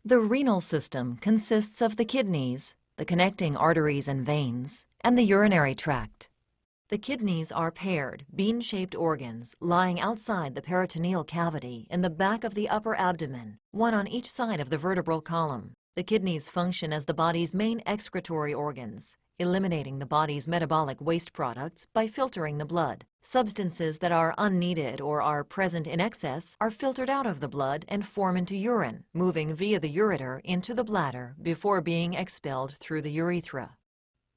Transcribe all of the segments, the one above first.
The renal system consists of the kidneys, the connecting arteries and veins, and the urinary tract. The kidneys are paired, bean-shaped organs lying outside the peritoneal cavity in the back of the upper abdomen, one on each side of the vertebral column. The kidneys function as the body's main excretory organs, eliminating the body's metabolic waste products by filtering the blood. Substances that are unneeded or are present in excess are filtered out of the blood and form into urine, moving via the ureter into the bladder before being expelled through the urethra.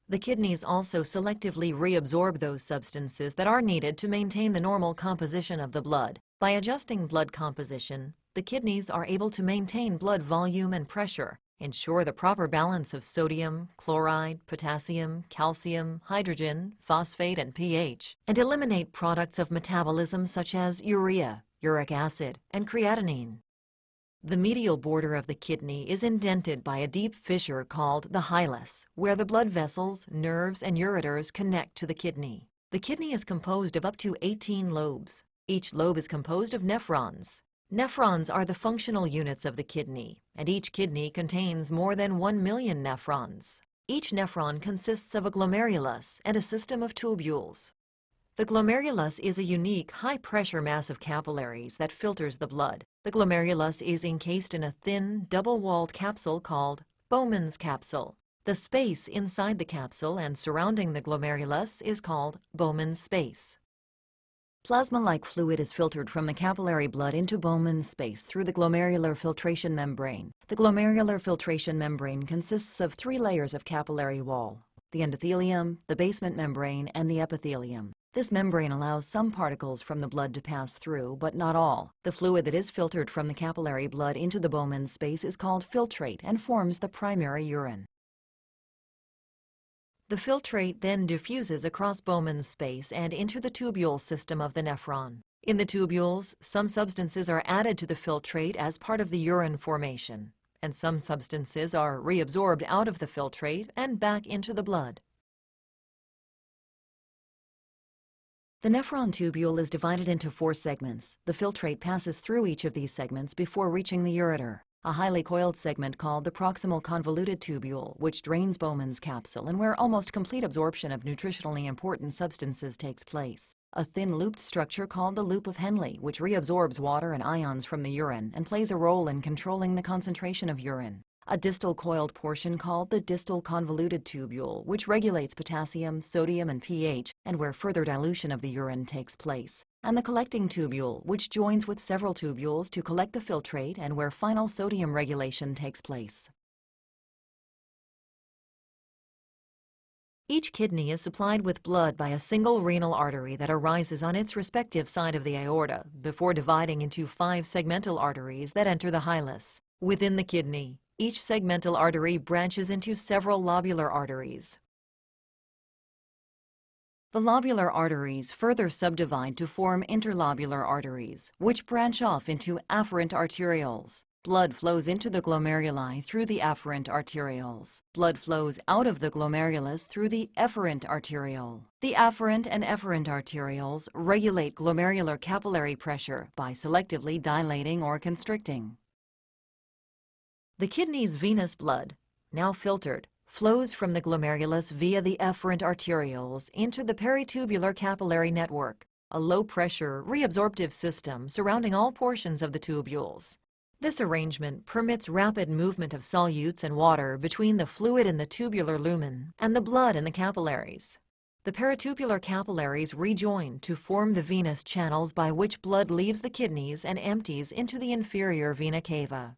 The kidneys also selectively reabsorb those substances that are needed to maintain the normal composition of the blood. By adjusting blood composition, the kidneys are able to maintain blood volume and pressure, ensure the proper balance of sodium, chloride, potassium, calcium, hydrogen, phosphate, and pH, and eliminate products of metabolism such as urea, uric acid, and creatinine. The medial border of the kidney is indented by a deep fissure called the hilus, where the blood vessels, nerves, and ureters connect to the kidney. The kidney is composed of up to 18 lobes. Each lobe is composed of nephrons. Nephrons are the functional units of the kidney, and each kidney contains more than 1 million nephrons. Each nephron consists of a glomerulus and a system of tubules. The glomerulus is a unique, high-pressure mass of capillaries that filters the blood. The glomerulus is encased in a thin, double-walled capsule called Bowman's capsule. The space inside the capsule and surrounding the glomerulus is called Bowman's space. Plasma-like fluid is filtered from the capillary blood into Bowman's space through the glomerular filtration membrane. The glomerular filtration membrane consists of 3 layers of capillary wall: the endothelium, the basement membrane, and the epithelium. This membrane allows some particles from the blood to pass through, but not all. The fluid that is filtered from the capillary blood into the Bowman's space is called filtrate and forms the primary urine. The filtrate then diffuses across Bowman's space and into the tubule system of the nephron. In the tubules, some substances are added to the filtrate as part of the urine formation, and some substances are reabsorbed out of the filtrate and back into the blood. The nephron tubule is divided into 4 segments. The filtrate passes through each of these segments before reaching the ureter. A highly coiled segment called the proximal convoluted tubule, which drains Bowman's capsule and where almost complete absorption of nutritionally important substances takes place. A thin looped structure called the loop of Henle, which reabsorbs water and ions from the urine and plays a role in controlling the concentration of urine. A distal coiled portion called the distal convoluted tubule, which regulates potassium, sodium, and pH, and where further dilution of the urine takes place. And the collecting tubule, which joins with several tubules to collect the filtrate and where final sodium regulation takes place. Each kidney is supplied with blood by a single renal artery that arises on its respective side of the aorta before dividing into 5 segmental arteries that enter the hilus. Within the kidney, each segmental artery branches into several lobular arteries. The lobular arteries further subdivide to form interlobular arteries, which branch off into afferent arterioles. Blood flows into the glomeruli through the afferent arterioles. Blood flows out of the glomerulus through the efferent arteriole. The afferent and efferent arterioles regulate glomerular capillary pressure by selectively dilating or constricting. The kidney's venous blood, now filtered, flows from the glomerulus via the efferent arterioles into the peritubular capillary network, a low-pressure, reabsorptive system surrounding all portions of the tubules. This arrangement permits rapid movement of solutes and water between the fluid in the tubular lumen and the blood in the capillaries. The peritubular capillaries rejoin to form the venous channels by which blood leaves the kidneys and empties into the inferior vena cava.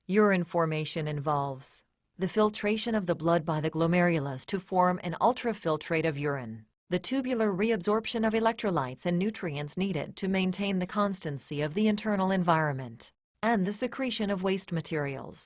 Urine formation involves the filtration of the blood by the glomerulus to form an ultrafiltrate of urine, the tubular reabsorption of electrolytes and nutrients needed to maintain the constancy of the internal environment, and the secretion of waste materials.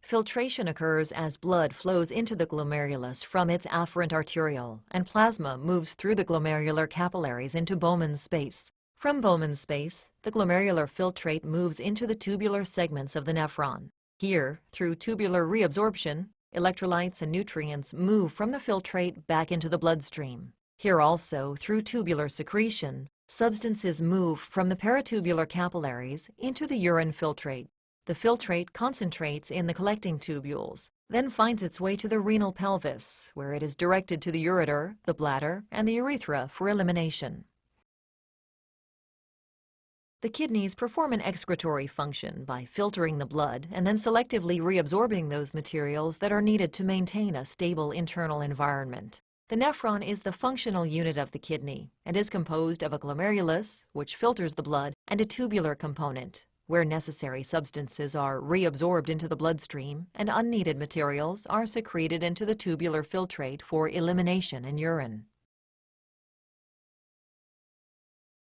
Filtration occurs as blood flows into the glomerulus from its afferent arteriole, and plasma moves through the glomerular capillaries into Bowman's space. From Bowman's space, the glomerular filtrate moves into the tubular segments of the nephron. Here, through tubular reabsorption, electrolytes and nutrients move from the filtrate back into the bloodstream. Here also, through tubular secretion, Substances move from the peritubular capillaries into the urine filtrate. The filtrate concentrates in the collecting tubules, then finds its way to the renal pelvis, where it is directed to the ureter, the bladder, and the urethra for elimination. The kidneys perform an excretory function by filtering the blood and then selectively reabsorbing those materials that are needed to maintain a stable internal environment. The nephron is the functional unit of the kidney and is composed of a glomerulus, which filters the blood, and a tubular component, where necessary substances are reabsorbed into the bloodstream and unneeded materials are secreted into the tubular filtrate for elimination in urine.